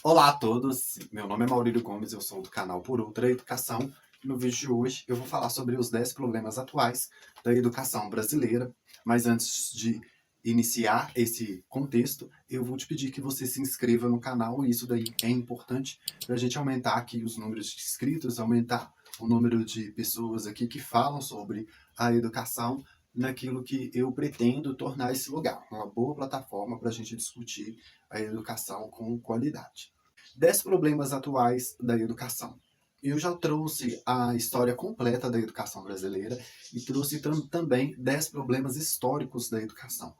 Olá a todos, meu nome é Maurílio Gomes, eu sou do canal Por Outra Educação. No vídeo de hoje eu vou falar sobre os 10 problemas atuais da educação brasileira, mas antes de iniciar esse contexto, eu vou te pedir que você se inscreva no canal, e isso daí é importante para a gente aumentar aqui os números de inscritos, aumentar o número de pessoas aqui que falam sobre a educação naquilo que eu pretendo tornar esse lugar, uma boa plataforma para a gente discutir a educação com qualidade. 10 problemas atuais da educação. Eu já trouxe a história completa da educação brasileira e trouxe também 10 problemas históricos da educação.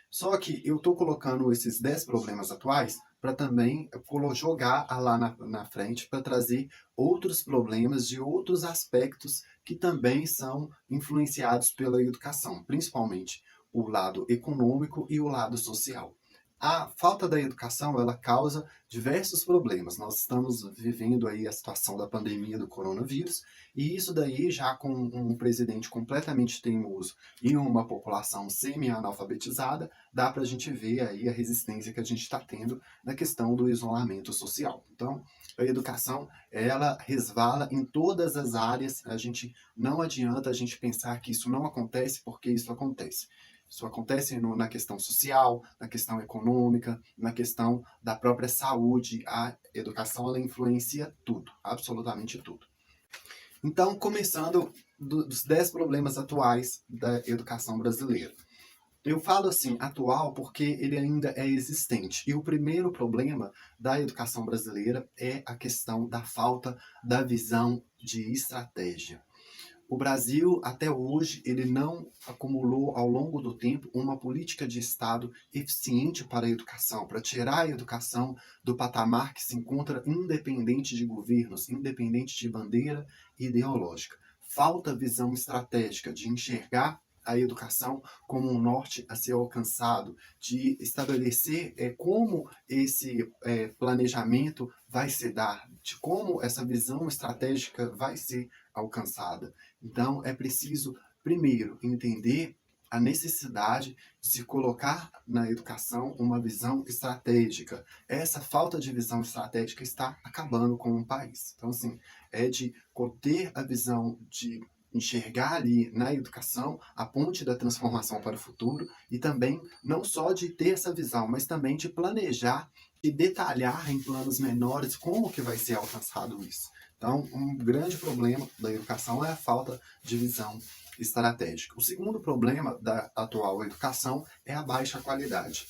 Só que eu estou colocando esses 10 problemas atuais para também jogar lá na frente para trazer outros problemas de outros aspectos que também são influenciados pela educação, principalmente o lado econômico e o lado social. A falta da educação, ela causa diversos problemas. Nós estamos vivendo aí a situação da pandemia do coronavírus, e isso daí já com um presidente completamente teimoso e uma população semi-analfabetizada, dá para a gente ver aí a resistência que a gente está tendo na questão do isolamento social. Então, a educação, ela resvala em todas as áreas. Não adianta a gente pensar que isso não acontece, porque isso acontece. Isso acontece na questão social, na questão econômica, na questão da própria saúde. A educação, ela influencia tudo, absolutamente tudo. Então, começando dos 10 problemas atuais da educação brasileira. Eu falo assim, atual, porque ele ainda é existente. E o primeiro problema da educação brasileira é a questão da falta da visão de estratégia. O Brasil, até hoje, ele não acumulou ao longo do tempo uma política de Estado eficiente para a educação, para tirar a educação do patamar que se encontra independente de governos, independente de bandeira ideológica. Falta visão estratégica de enxergar a educação como um norte a ser alcançado, de estabelecer como esse planejamento vai se dar, de como essa visão estratégica vai ser alcançada. Então, é preciso, primeiro, entender a necessidade de se colocar na educação uma visão estratégica. Essa falta de visão estratégica está acabando com o país. Então, assim, é de ter a visão de enxergar ali na educação a ponte da transformação para o futuro, e também não só de ter essa visão, mas também de planejar e detalhar em planos menores como que vai ser alcançado isso. Então, um grande problema da educação é a falta de visão estratégica. O segundo problema da atual educação é a baixa qualidade.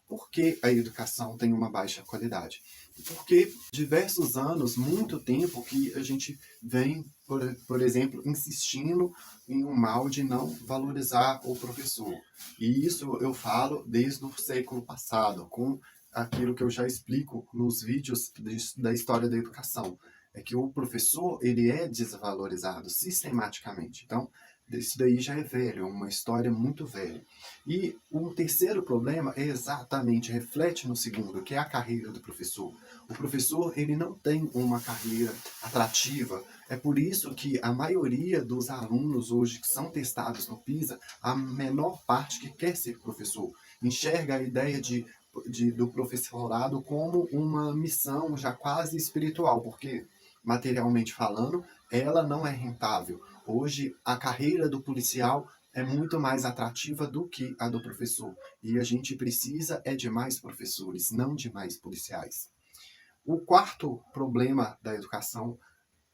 Por que a educação tem uma baixa qualidade? Porque diversos anos, muito tempo, que a gente vem, por exemplo, insistindo em um mal de não valorizar o professor. E isso eu falo desde o século passado, com aquilo que eu já explico nos vídeos da história da educação. É que o professor, ele é desvalorizado sistematicamente. Então, isso daí já é velho, é uma história muito velha. E o terceiro problema é exatamente, reflete no segundo, que é a carreira do professor. O professor, ele não tem uma carreira atrativa. É por isso que a maioria dos alunos hoje que são testados no PISA, a menor parte que quer ser professor, enxerga a ideia do professorado como uma missão já quase espiritual, porque, materialmente falando, ela não é rentável. Hoje, a carreira do policial é muito mais atrativa do que a do professor. E a gente precisa de mais professores, não de mais policiais. O quarto problema da educação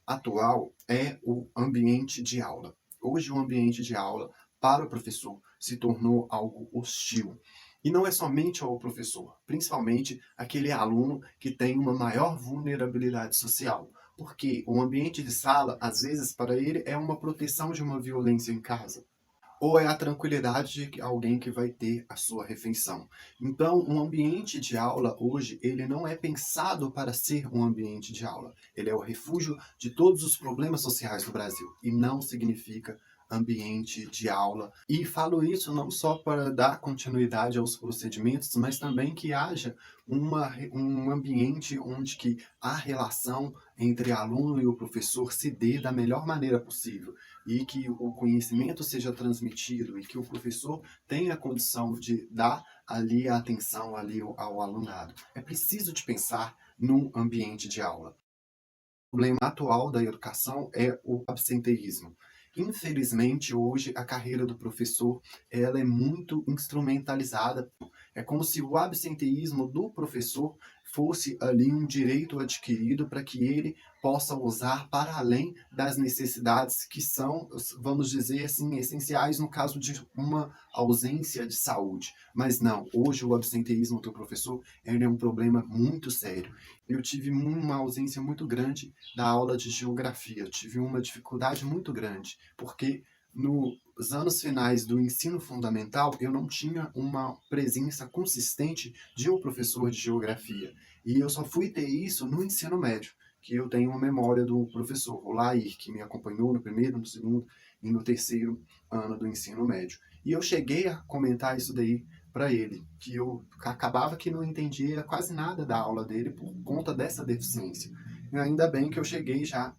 atual é o ambiente de aula. Hoje, o ambiente de aula para o professor se tornou algo hostil. E não é somente ao professor, principalmente aquele aluno que tem uma maior vulnerabilidade social. Porque o ambiente de sala, às vezes, para ele, é uma proteção de uma violência em casa, ou é a tranquilidade de alguém que vai ter a sua refeição. Então, um ambiente de aula hoje, ele não é pensado para ser um ambiente de aula. Ele é o refúgio de todos os problemas sociais do Brasil, e não significa ambiente de aula. E falo isso não só para dar continuidade aos procedimentos, mas também que haja um ambiente onde que a relação entre aluno e o professor se dê da melhor maneira possível, e que o conhecimento seja transmitido, e que o professor tenha a condição de dar ali a atenção ali ao alunado. É preciso de pensar no ambiente de aula. O problema atual da educação é o absenteísmo. Infelizmente, hoje, a carreira do professor ela é muito instrumentalizada. É como se o absenteísmo do professor fosse ali um direito adquirido para que ele possa usar para além das necessidades que são, vamos dizer assim, essenciais no caso de uma ausência de saúde. Mas não, hoje o absenteísmo do professor ele é um problema muito sério. Eu tive uma ausência muito grande da aula de geografia. Eu tive uma dificuldade muito grande, porque nos anos finais do ensino fundamental eu não tinha uma presença consistente de um professor de geografia. E eu só fui ter isso no ensino médio, que eu tenho uma memória do professor, o Lair, que me acompanhou no primeiro, no segundo e no terceiro ano do ensino médio. E eu cheguei a comentar isso daí para ele, que eu acabava que não entendia quase nada da aula dele por conta dessa deficiência. E ainda bem que eu cheguei já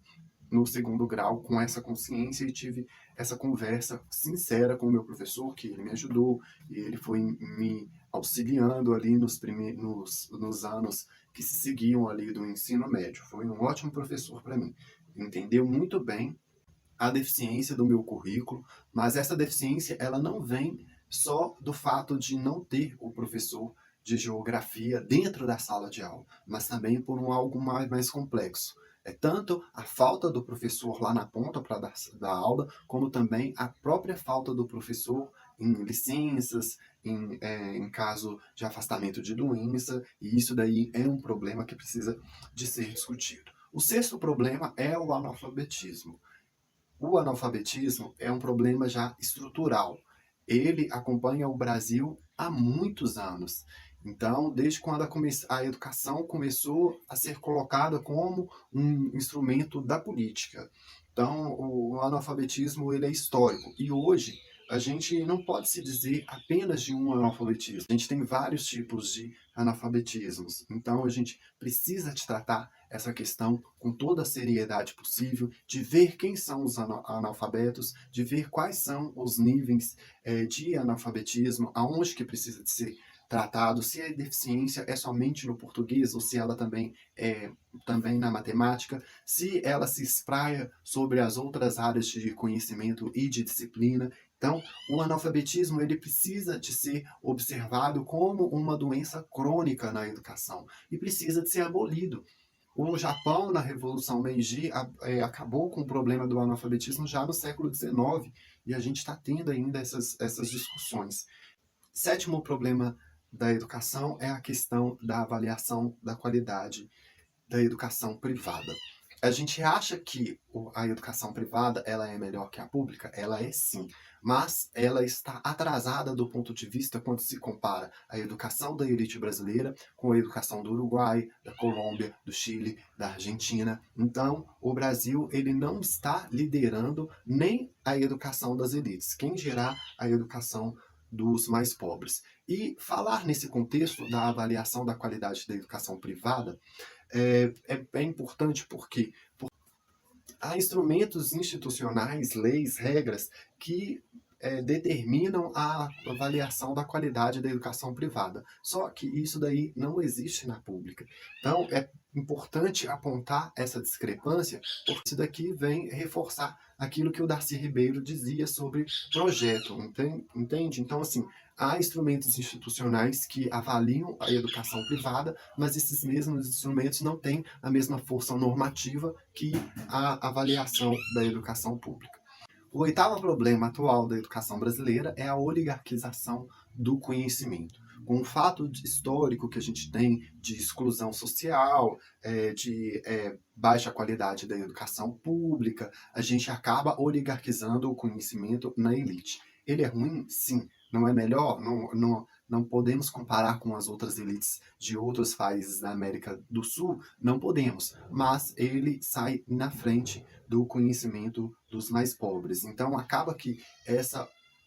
no segundo grau com essa consciência e tive essa conversa sincera com o meu professor, que ele me ajudou e ele foi me auxiliando ali nos anos que se seguiam ali do ensino médio. Foi um ótimo professor para mim. Entendeu muito bem a deficiência do meu currículo, mas essa deficiência ela não vem só do fato de não ter o professor de geografia dentro da sala de aula, mas também por algo mais complexo. É tanto a falta do professor lá na ponta para dar aula, como também a própria falta do professor em licenças, em caso de afastamento de doença, e isso daí é um problema que precisa de ser discutido. O sexto problema é o analfabetismo. O analfabetismo é um problema já estrutural. Ele acompanha o Brasil há muitos anos. Então, desde quando a educação começou a ser colocada como um instrumento da política. Então, o analfabetismo ele é histórico. E hoje, a gente não pode se dizer apenas de um analfabetismo. A gente tem vários tipos de analfabetismos. Então, a gente precisa de tratar essa questão com toda a seriedade possível, de ver quem são os analfabetos, de ver quais são os níveis de analfabetismo, aonde que precisa de ser tratado, se a deficiência é somente no português ou se ela também é também na matemática, se ela se espraia sobre as outras áreas de conhecimento e de disciplina. Então, o analfabetismo ele precisa de ser observado como uma doença crônica na educação e precisa de ser abolido. O Japão, na Revolução Meiji, acabou com o problema do analfabetismo já no século XIX, e a gente está tendo ainda essas discussões. Sétimo problema da educação é a questão da avaliação da qualidade da educação privada. A gente acha que a educação privada ela é melhor que a pública? Ela é sim, mas ela está atrasada do ponto de vista quando se compara a educação da elite brasileira com a educação do Uruguai, da Colômbia, do Chile, da Argentina. Então, o Brasil ele não está liderando nem a educação das elites, quem dirá a educação dos mais pobres. E falar nesse contexto da avaliação da qualidade da educação privada é importante porque há instrumentos institucionais, leis, regras que determinam a avaliação da qualidade da educação privada. Só que isso daí não existe na pública. Então, é importante apontar essa discrepância, porque isso daqui vem reforçar aquilo que o Darcy Ribeiro dizia sobre projeto, entende? Então, assim, há instrumentos institucionais que avaliam a educação privada, mas esses mesmos instrumentos não têm a mesma força normativa que a avaliação da educação pública. O oitavo problema atual da educação brasileira é a oligarquização do conhecimento. Com o fato histórico que a gente tem de exclusão social, de baixa qualidade da educação pública, a gente acaba oligarquizando o conhecimento na elite. Ele é ruim? Sim. Não é melhor? Não podemos comparar com as outras elites de outros países da América do Sul? Não podemos. Mas ele sai na frente do conhecimento dos mais pobres. Então, acaba que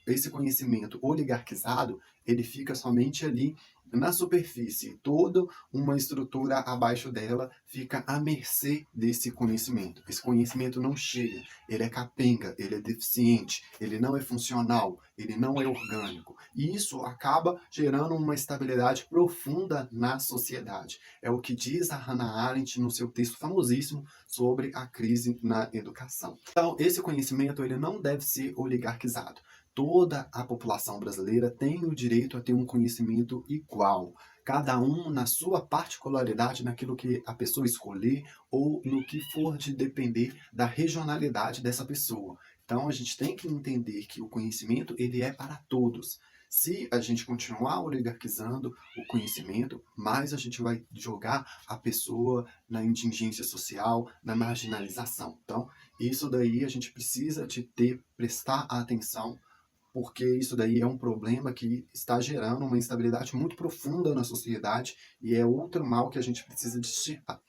esse conhecimento oligarquizado, ele fica somente ali Na superfície, toda uma estrutura abaixo dela fica à mercê desse conhecimento. Esse conhecimento não chega, ele é capenga, ele é deficiente, ele não é funcional, ele não é orgânico. E isso acaba gerando uma estabilidade profunda na sociedade. É o que diz a Hannah Arendt no seu texto famosíssimo sobre a crise na educação. Então, esse conhecimento ele não deve ser oligarquizado. Toda a população brasileira tem o direito a ter um conhecimento igual, cada um na sua particularidade, naquilo que a pessoa escolher ou no que for de depender da regionalidade dessa pessoa. Então a gente tem que entender que o conhecimento ele é para todos. Se a gente continuar oligarquizando o conhecimento, mais a gente vai jogar a pessoa na indigência social, na marginalização. Então, isso daí a gente precisa de prestar atenção, porque isso daí é um problema que está gerando uma instabilidade muito profunda na sociedade e é outro mal que a gente precisa extirpar.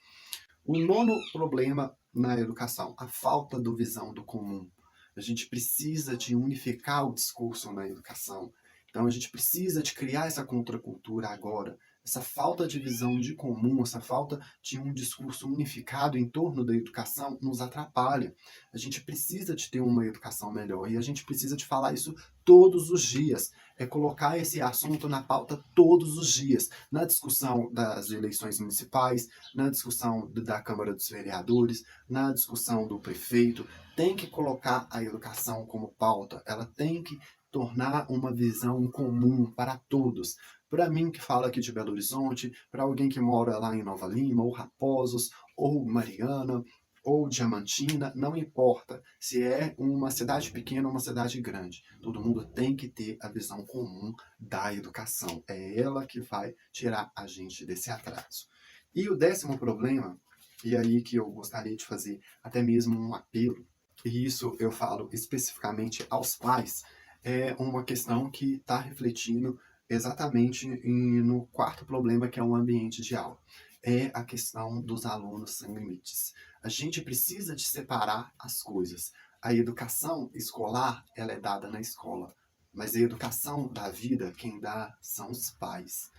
O nono problema na educação, a falta da visão do comum. A gente precisa de unificar o discurso na educação. Então a gente precisa de criar essa contracultura agora. Essa falta de visão de comum, essa falta de um discurso unificado em torno da educação nos atrapalha. A gente precisa de ter uma educação melhor e a gente precisa de falar isso todos os dias. É colocar esse assunto na pauta todos os dias, na discussão das eleições municipais, na discussão da Câmara dos Vereadores, na discussão do prefeito. Tem que colocar a educação como pauta, ela tem que tornar uma visão comum para todos. Para mim que fala aqui de Belo Horizonte, para alguém que mora lá em Nova Lima, ou Raposos, ou Mariana, ou Diamantina, não importa se é uma cidade pequena ou uma cidade grande. Todo mundo tem que ter a visão comum da educação. É ela que vai tirar a gente desse atraso. E o 10º problema, e aí que eu gostaria de fazer até mesmo um apelo, e isso eu falo especificamente aos pais, é uma questão que está refletindo exatamente no 4º problema, que é o ambiente de aula. É a questão dos alunos sem limites. A gente precisa de separar as coisas. A educação escolar, ela é dada na escola, mas a educação da vida, quem dá são os pais.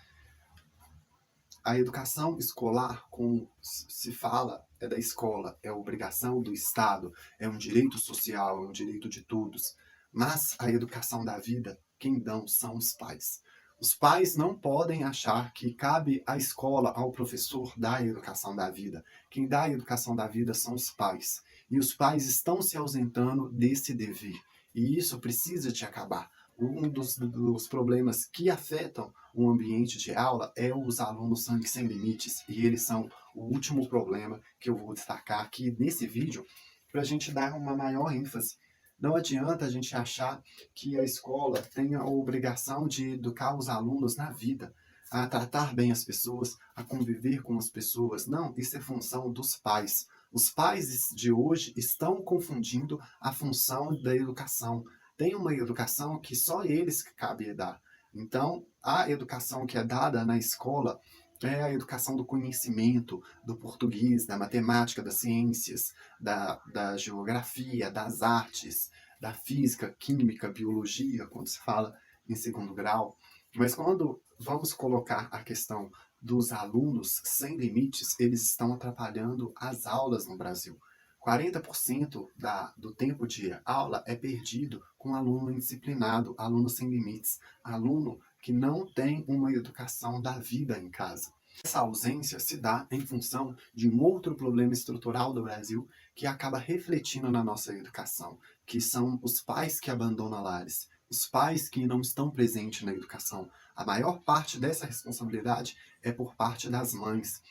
A educação escolar, como se fala, é da escola, é obrigação do Estado, é um direito social, é um direito de todos. Mas a educação da vida, quem dão são os pais. Os pais não podem achar que cabe à escola, ao professor, dar a educação da vida. Quem dá a educação da vida são os pais. E os pais estão se ausentando desse dever. E isso precisa de acabar. Um dos problemas que afetam o ambiente de aula é os alunos sem limites. E eles são o último problema que eu vou destacar aqui nesse vídeo para a gente dar uma maior ênfase. Não adianta a gente achar que a escola tem a obrigação de educar os alunos na vida, a tratar bem as pessoas, a conviver com as pessoas. Não, isso é função dos pais. Os pais de hoje estão confundindo a função da educação. Tem uma educação que só eles que cabe dar. Então, a educação que é dada na escola é a educação do conhecimento, do português, da matemática, das ciências, da geografia, das artes, da física, química, biologia, quando se fala em 2º grau. Mas quando vamos colocar a questão dos alunos sem limites, eles estão atrapalhando as aulas no Brasil. 40% do tempo de aula é perdido com aluno indisciplinado, aluno sem limites, aluno que não tem uma educação da vida em casa. Essa ausência se dá em função de um outro problema estrutural do Brasil que acaba refletindo na nossa educação, que são os pais que abandonam lares, os pais que não estão presentes na educação. A maior parte dessa responsabilidade é por parte das mães.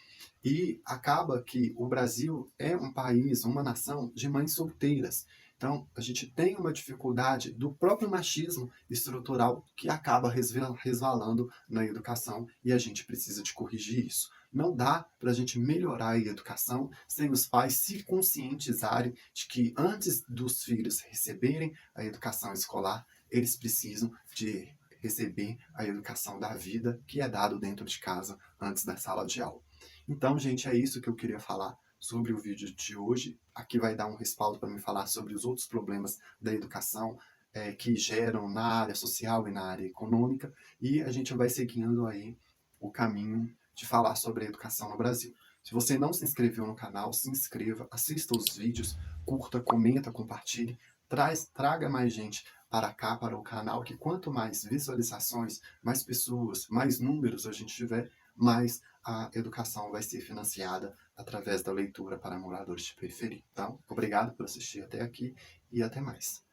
E acaba que o Brasil é um país, uma nação de mães solteiras. Então, a gente tem uma dificuldade do próprio machismo estrutural que acaba resvalando na educação e a gente precisa de corrigir isso. Não dá para a gente melhorar a educação sem os pais se conscientizarem de que antes dos filhos receberem a educação escolar, eles precisam de receber a educação da vida que é dado dentro de casa antes da sala de aula. Então, gente, é isso que eu queria falar sobre o vídeo de hoje. Aqui vai dar um respaldo para me falar sobre os outros problemas da educação que geram na área social e na área econômica. E a gente vai seguindo aí o caminho de falar sobre a educação no Brasil. Se você não se inscreveu no canal, se inscreva, assista os vídeos, curta, comenta, compartilhe, traga mais gente para cá, para o canal, que quanto mais visualizações, mais pessoas, mais números a gente tiver, mais a educação vai ser financiada através da leitura para moradores de periferia. Então, obrigado por assistir até aqui e até mais.